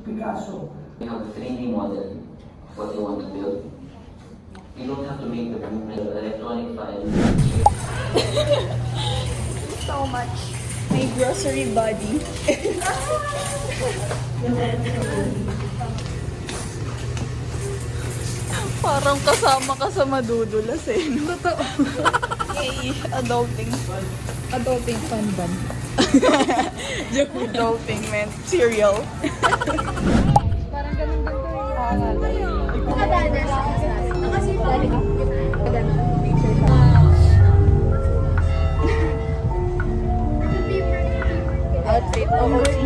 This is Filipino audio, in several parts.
Picasso. You have a 3D model of what you want to build. You don't have to make the blueprint, electronic file. So much. My grocery body. Parang kasama ka sa madudulas eh. Totoo. Yay, adulting. Adulting fun ban. Joke. Adulting man. Cereal. Parang ganun din outfit.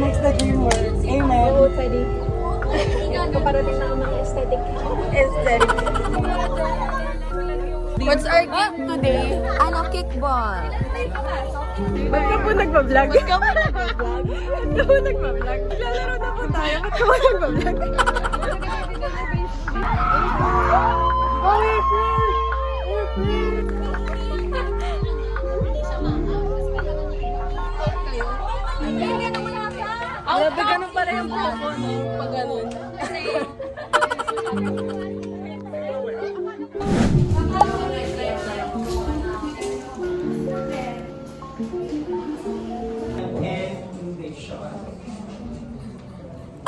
Makes the dream work. Amen. Oo, pwede. Kaparating na ang mga aesthetic. Aesthetic. What's our game today? Ano, kickball. Ba't ka po nagbablog? Ba't ka po nagbablog? Ba't ka po nagbablog? Naglalaro na po tayo. Ba't ka po nagbablog? Oh, we're free! We're free! Grabe, ganun pa rin yung buko, no? Pag ganun.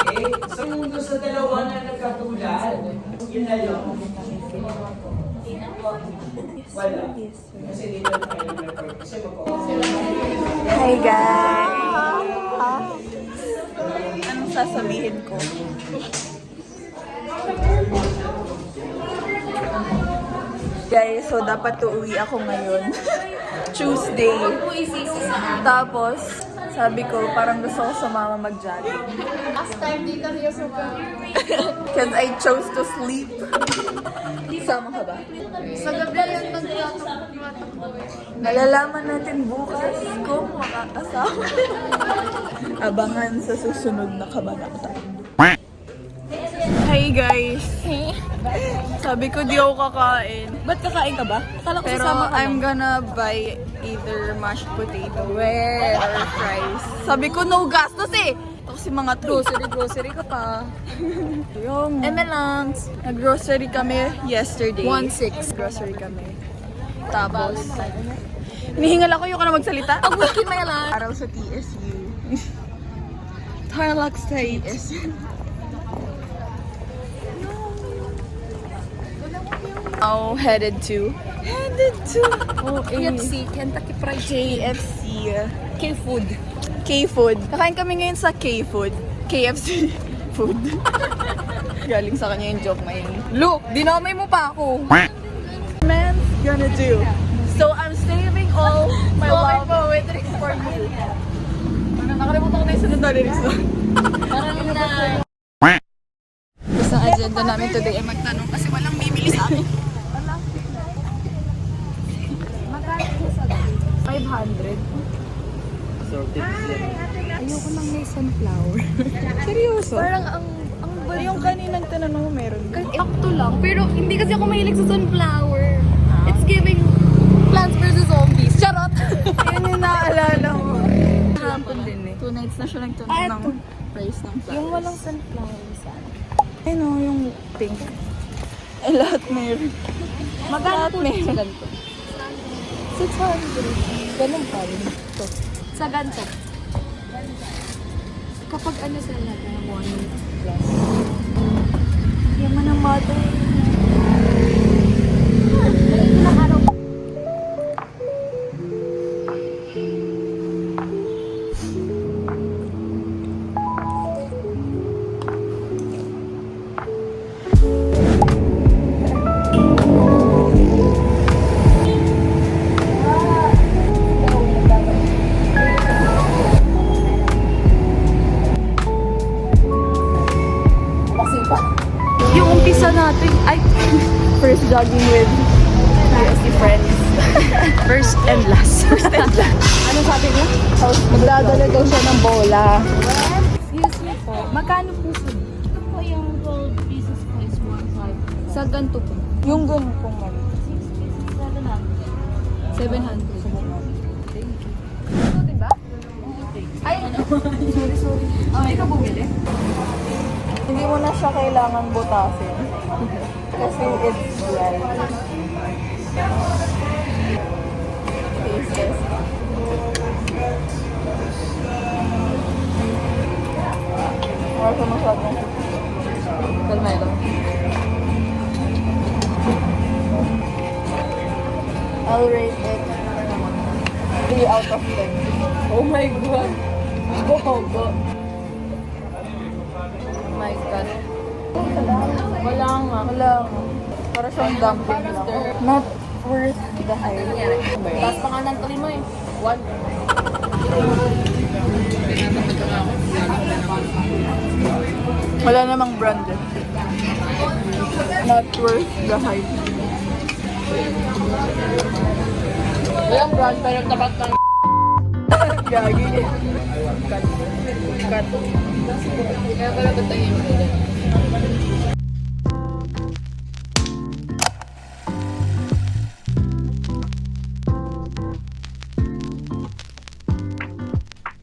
Okay, sa mundo sa dalawa na nagkatulad, yun na lang. Wala. Kasi dito tayo nag-record. Kasi Hi guys! Anong sasabihin ko? Guys, so dapat uuwi ako ngayon. Tuesday. Tapos, sabi ko, parang gusto ko sumama mag-jogging. Last time, di kami yung super. Because I chose to sleep. Sama ka ba? Sa gabi yung nagtatakbo. Malalaman natin bukas kung makakasama. Abangan sa susunod na kabanata. Hi guys! Sabi ko di ako kakain. Ba't kakain ka ba? Akala ko Pero sasama ka I'm lang. gonna buy either mashed potato or fries. Sabi ko no gastos eh! Ito kasi mga grocery ka pa. Yung Emelangs. nag-grocery kami yesterday. 1.6. Grocery kami. Tapos, hinihingal ako yung ka na magsalita. Pag-wiki may lang. Aral sa TSU. Tarlac State. Now headed to KFC, Kentucky Fried KFC. K-food. K-food. Kakain kami ngayon sa K-food. KFC food. Galing sa kanya yung joke na yun. Look, dinamay mo pa ako. Man's gonna do. So I'm saving all my love for you. Nakalimutan ko na yung sunod na lyrics doon. Parang na... Gusto ang agenda namin today ay magtanong kasi walang bibili sa amin. 500. Ayoko nang may sunflower. Seryoso? Parang ang Yung kaninang tinanong mo meron. Akto lang. Pero hindi kasi ako mahilig sa sunflower. It's giving Plants vs. Zombies. Charot! Yan yung naaalala mo. Hapon din eh. 2 nights na siya nagtanong Ah, ng price ng flowers. Yung walang sunflower sana. Ayun o, yung pink. Ay, lahat meron. Magkano Lahat po meron. sa ganito? 600. Ganun pa rin. Ito. Sa ganito. Kapag ano sila natin, 1 plus. Yaman ang mother. Ilang araw. Yung umpisa natin, ay, first jogging with USC friends. First and last. First and last. Ano sabi niya? Magdadala daw siya ng bola. Excuse me po. Magkano po sa ito po yung 12 pieces po is 1.5. Sa ganito po. Yung ganun pong mali. 6 pieces, 700. 700. Ito, diba? Ay, sorry. Hindi ka bumili? Hindi mo na siya kailangan butasin. Kasi it's dry. Taste test. Wala siya masyadong. Kalma ito. I'll rate it 3 out of 10. Oh my God. Bobo. Oh my God. Wala nga. Wala nga. Para siyang dumpling lang. Not worth the hype. Tapos pa nga ng tuloy mo eh. One. Wala namang branded. Not worth the hype. Walang brand pero tapat ng Gagi. Cut. Cut. Kaya pala batangin mo ulit.